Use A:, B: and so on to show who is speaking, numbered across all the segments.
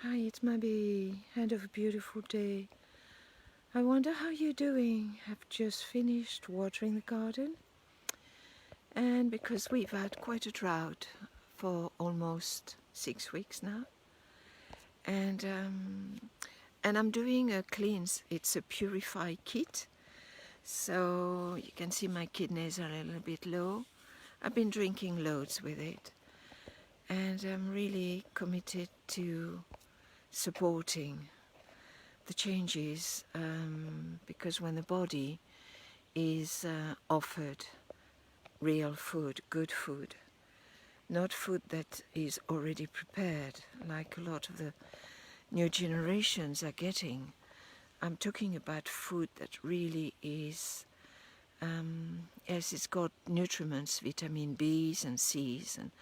A: Hi, it's MaBee. End of a beautiful day. I wonder how you're doing. I've just finished watering the garden, and because we've had quite a drought for almost 6 weeks now, and I'm doing a cleanse. It's a purify kit, so you can see my kidneys are a little bit low. I've been drinking loads with it, and I'm really committed to supporting the changes, because when the body is offered real food, good food, not food that is already prepared like a lot of the new generations are getting. I'm talking about food that really is, yes, it's got nutriments, vitamin B's and C's and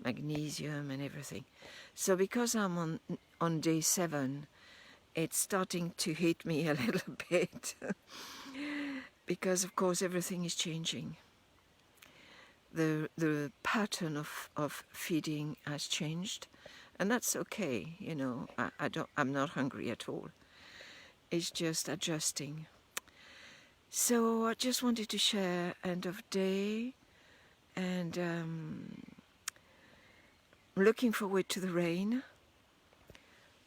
A: magnesium and everything. So because I'm on day 7, it's starting to hit me a little bit because of course everything is changing. The pattern of feeding has changed, and that's okay, you know. I'm not hungry at all. It's just adjusting. So I just wanted to share end of day, and I'm looking forward to the rain.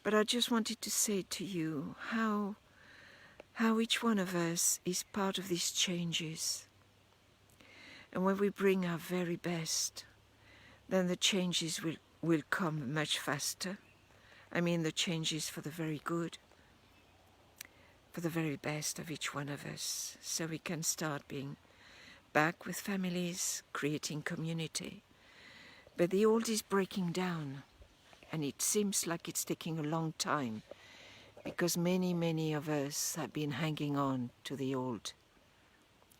A: But I just wanted to say to you how each one of us is part of these changes. And when we bring our very best, then the changes will come much faster. I mean the changes for the very good, for the very best of each one of us, so we can start being back with families, creating community. But the old is breaking down, and it seems like it's taking a long time, because many of us have been hanging on to the old,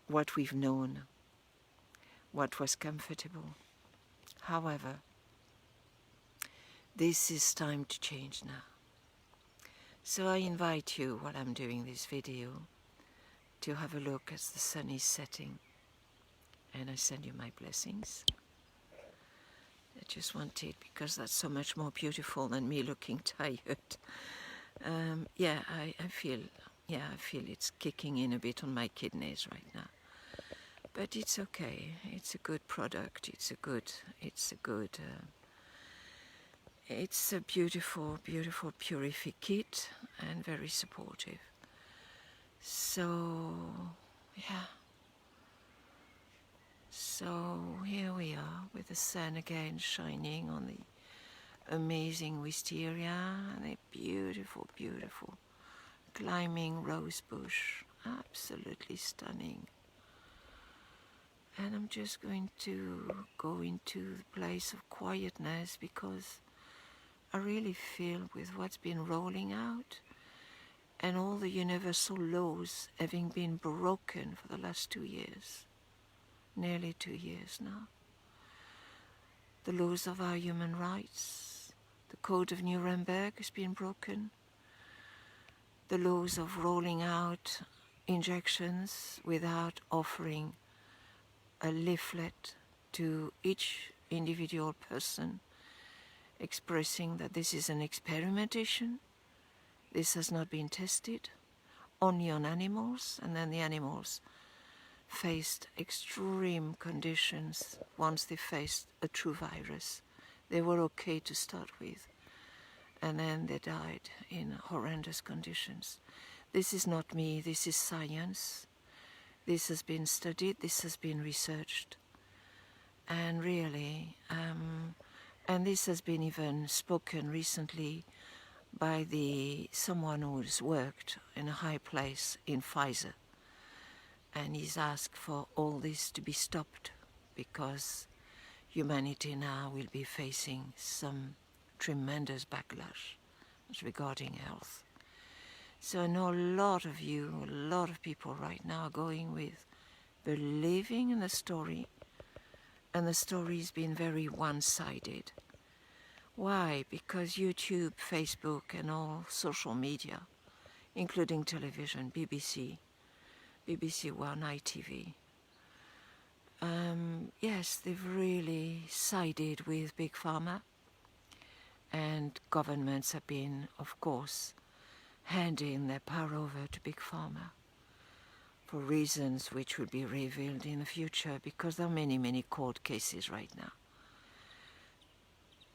A: what we've known, what was comfortable. However, this is time to change now. So I invite you, while I'm doing this video, to have a look as the sun is setting, and I send you my blessings. I just wanted, because that's so much more beautiful than me looking tired. I feel it's kicking in a bit on my kidneys right now. But it's okay. It's a good product. It's a beautiful purific kit, and very supportive. So, yeah. So here we are with the sun again shining on the amazing wisteria and a beautiful climbing rose bush. Absolutely stunning. And I'm just going to go into the place of quietness, because I really feel, with what's been rolling out and all the universal laws having been broken for the last 2 years, nearly 2 years now, the laws of our human rights, the Code of Nuremberg has been broken, the laws of rolling out injections without offering a leaflet to each individual person expressing that this is an experimentation, this has not been tested, only on animals, and then the animals faced extreme conditions once they faced a true virus. They were okay to start with, and then they died in horrendous conditions. This is not me, this is science. This has been studied, this has been researched, and really, and this has been even spoken recently by someone who's worked in a high place in Pfizer, and he's asked for all this to be stopped, because humanity now will be facing some tremendous backlash regarding health. So I know a lot of you, a lot of people right now are going with believing in the story, and the story's been very one-sided. Why? Because YouTube, Facebook, and all social media, including television, BBC One, ITV, yes, they've really sided with Big Pharma, And governments have been, of course, handing their power over to Big Pharma for reasons which will be revealed in the future, because there are many, many court cases right now.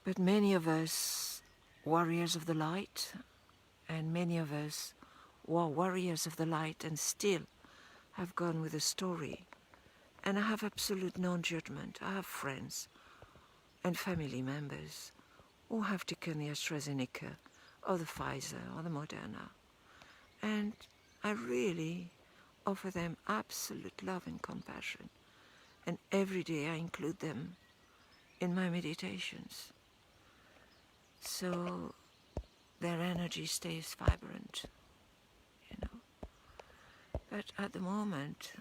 A: But many of us warriors of the light, and many of us who are warriors of the light and still have gone with the story. And I have absolute non-judgment. I have friends and family members who have taken the AstraZeneca or the Pfizer or the Moderna. And I really offer them absolute love and compassion. And every day I include them in my meditations. So their energy stays vibrant, you know. But at the moment,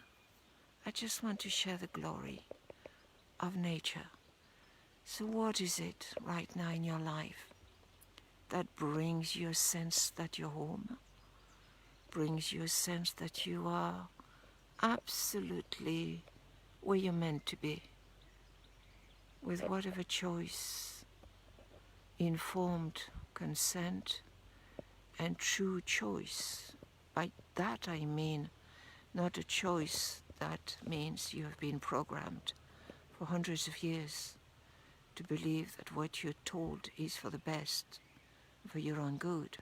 A: I just want to share the glory of nature. So what is it right now in your life that brings you a sense that you're home, brings you a sense that you are absolutely where you're meant to be, with whatever choice, informed consent, and true choice. By that I mean not a choice that means you have been programmed for hundreds of years to believe that what you're told is for the best, for your own good.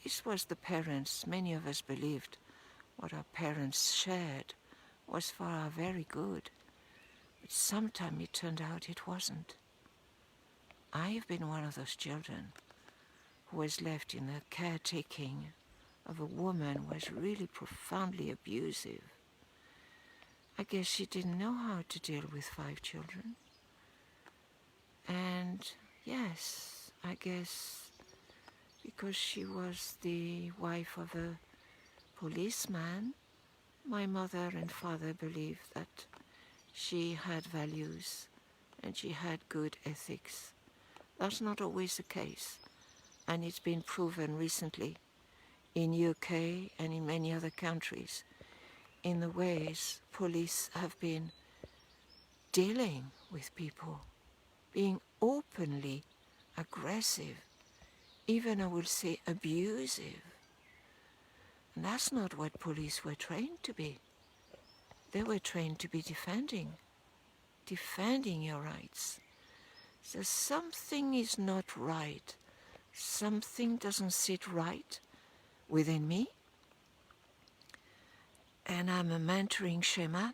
A: This was the parents, many of us believed what our parents shared was for our very good. But sometime it turned out it wasn't. I've been one of those children who was left in the caretaking of a woman who was really profoundly abusive. I guess she didn't know how to deal with 5 children. And yes, I guess because she was the wife of a policeman, my mother and father believed that she had values and she had good ethics. That's not always the case, and it's been proven recently in UK and in many other countries in the ways police have been dealing with people, being openly aggressive, even I will say abusive. And that's not what police were trained to be. They were trained to be defending your rights. So something is not right, something doesn't sit right within me, and I'm a mentoring shaman.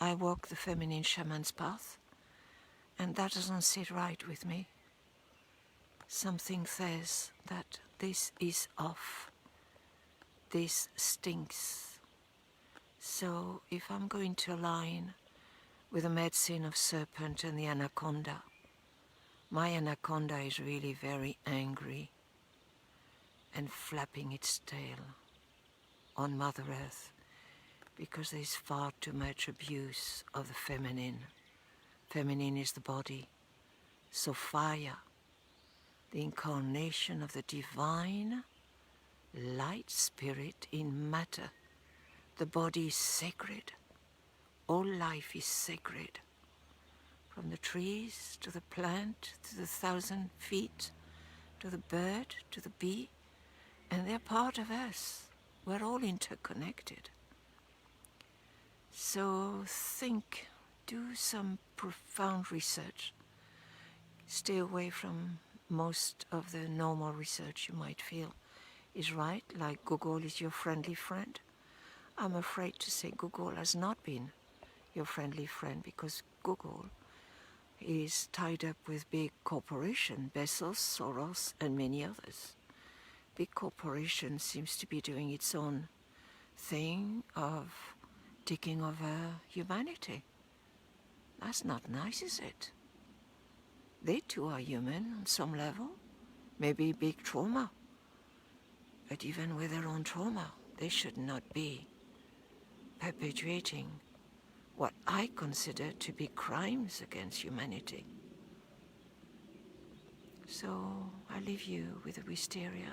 A: I walk the feminine shaman's path, and that doesn't sit right with me. Something says that this is off, this stinks. So if I'm going to align with the medicine of serpent and the anaconda, my anaconda is really very angry and flapping its tail on Mother Earth because there's far too much abuse of the feminine. Feminine is the body. So fire, the incarnation of the divine light spirit in matter. The body is sacred. All life is sacred. From the trees to the plant, to the 1,000 feet, to the bird, to the bee, and they're part of us. We're all interconnected. So think, do some profound research. Stay away from most of the normal research you might feel is right, like Google is your friendly friend. I'm afraid to say Google has not been your friendly friend because Google is tied up with big corporation, Bezos, Soros, and many others. Big corporation seems to be doing its own thing of taking over humanity. That's not nice, is it? They too are human on some level, maybe big trauma. But even with their own trauma, they should not be perpetuating what I consider to be crimes against humanity. So I leave you with the wisteria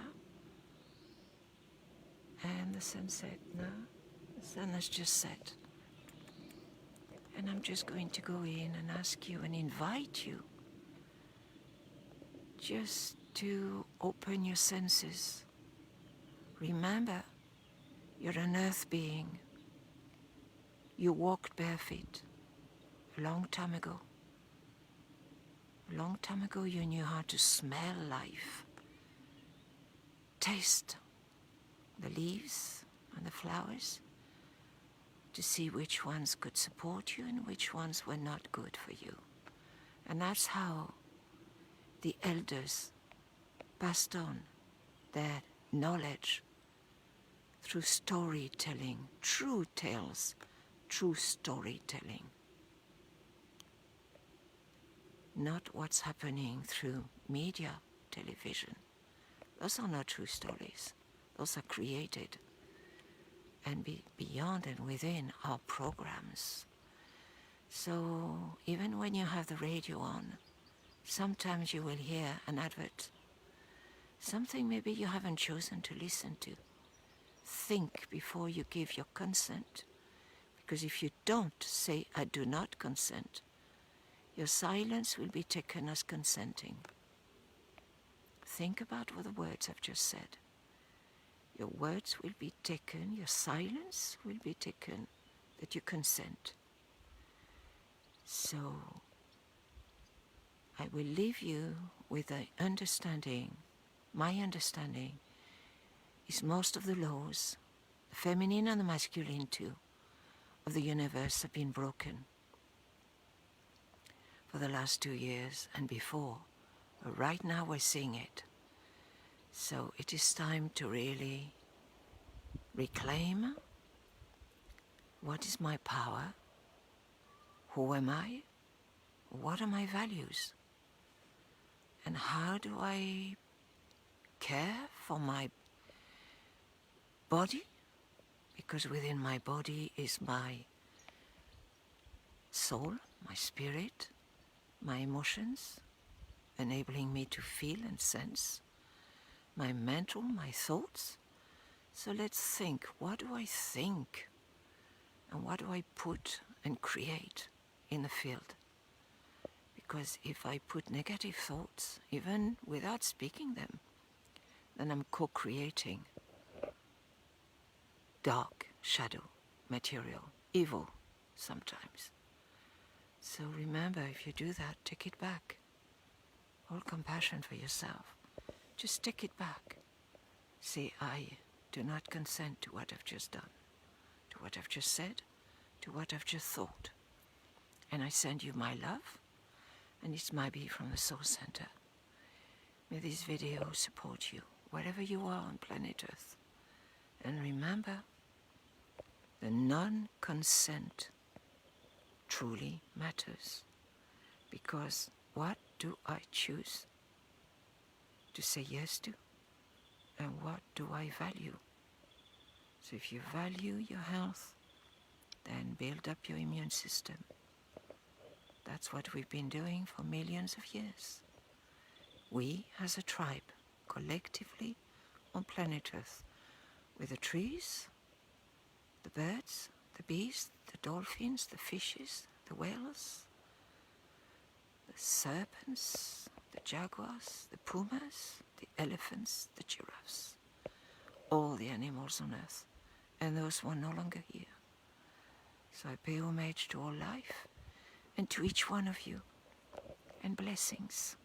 A: and the sunset now. The sun has just set. And I'm just going to go in and ask you and invite you just to open your senses. Remember, you're an earth being. You walked barefoot a long time ago. A long time ago you knew how to smell life, taste the leaves and the flowers, to see which ones could support you and which ones were not good for you. And that's how the elders passed on their knowledge through storytelling, true tales, true storytelling. Not what's happening through media, television. Those are not true stories. Those are created and beyond and within our programs. So even when you have the radio on, sometimes you will hear an advert, something maybe you haven't chosen to listen to. Think before you give your consent, because if you don't say, I do not consent, your silence will be taken as consenting. Think about what the words I've just said. Your words will be taken, your silence will be taken, that you consent. So, I will leave you with the understanding, my understanding is most of the laws, the feminine and the masculine too, of the universe have been broken for the last 2 years and before. But right now we're seeing it. So it is time to really reclaim what is my power, who am I, what are my values, and how do I care for my body, because within my body is my soul, my spirit, my emotions, enabling me to feel and sense, my mental, my thoughts. So let's think, what do I think? And what do I put and create in the field? Because if I put negative thoughts, even without speaking them, then I'm co-creating dark, shadow, material, evil sometimes. So remember, if you do that, take it back. All compassion for yourself. Just take it back. Say, I do not consent to what I've just done, to what I've just said, to what I've just thought. And I send you my love, and it's MaBee from the Soul Center. May this video support you, wherever you are on planet Earth. And remember, the non-consent truly matters. Because what do I choose to say yes to? And what do I value? So if you value your health, then build up your immune system. That's what we've been doing for millions of years. We, as a tribe, collectively on planet Earth, with the trees, the birds, the bees, the dolphins, the fishes, the whales, the serpents, the jaguars, the pumas, the elephants, the giraffes, all the animals on Earth, and those who are no longer here. So I pay homage to all life and to each one of you, and blessings.